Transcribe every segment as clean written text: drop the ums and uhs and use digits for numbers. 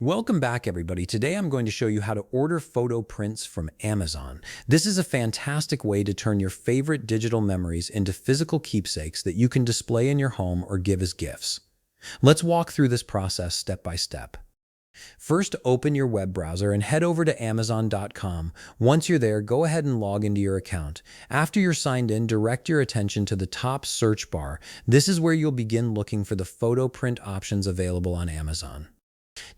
Welcome back, everybody. Today I'm going to show you how to order photo prints from Amazon. This is a fantastic way to turn your favorite digital memories into physical keepsakes that you can display in your home or give as gifts. Let's walk through this process step by step. First, open your web browser and head over to Amazon.com. Once you're there, go ahead and log into your account. After you're signed in, direct your attention to the top search bar. This is where you'll begin looking for the photo print options available on Amazon.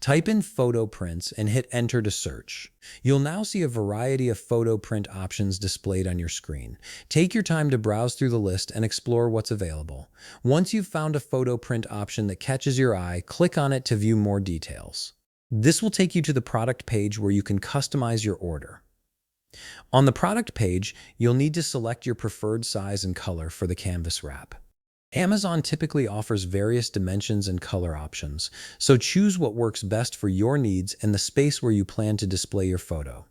Type in photo prints and hit enter to search. You'll now see a variety of photo print options displayed on your screen. Take your time to browse through the list and explore what's available. Once you've found a photo print option that catches your eye, click on it to view more details. This will take you to the product page where you can customize your order. On the product page, you'll need to select your preferred size and color for the canvas wrap. Amazon typically offers various dimensions and color options, so choose what works best for your needs and the space where you plan to display your photo.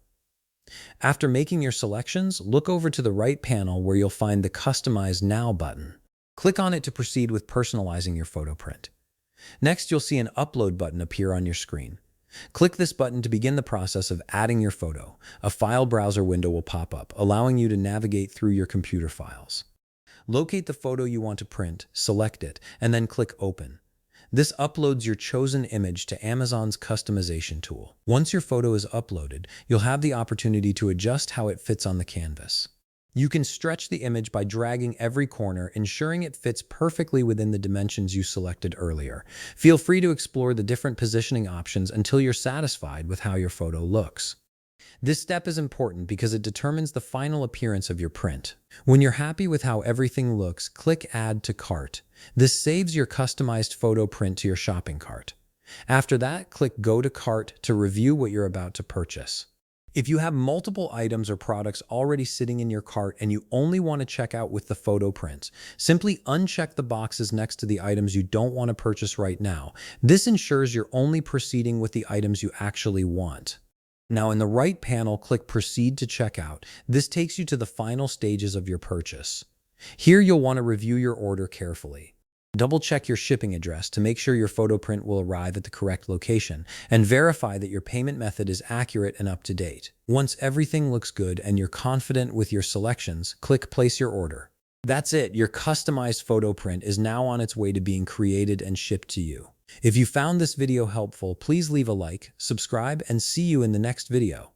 After making your selections, look over to the right panel where you'll find the Customize Now button. Click on it to proceed with personalizing your photo print. Next, you'll see an Upload button appear on your screen. Click this button to begin the process of adding your photo. A file browser window will pop up, allowing you to navigate through your computer files. Locate the photo you want to print, select it, and then click Open. This uploads your chosen image to Amazon's customization tool. Once your photo is uploaded, you'll have the opportunity to adjust how it fits on the canvas. You can stretch the image by dragging every corner, ensuring it fits perfectly within the dimensions you selected earlier. Feel free to explore the different positioning options until you're satisfied with how your photo looks. This step is important because it determines the final appearance of your print. When you're happy with how everything looks, click Add to Cart. This saves your customized photo print to your shopping cart. After that, click Go to Cart to review what you're about to purchase. If you have multiple items or products already sitting in your cart and you only want to check out with the photo prints, simply uncheck the boxes next to the items you don't want to purchase right now. This ensures you're only proceeding with the items you actually want. Now, in the right panel, click Proceed to Checkout. This takes you to the final stages of your purchase. Here, you'll want to review your order carefully. Double-check your shipping address to make sure your photo print will arrive at the correct location, and verify that your payment method is accurate and up to date. Once everything looks good and you're confident with your selections, click Place Your Order. That's it. Your customized photo print is now on its way to being created and shipped to you. If you found this video helpful, please leave a like, subscribe, and see you in the next video.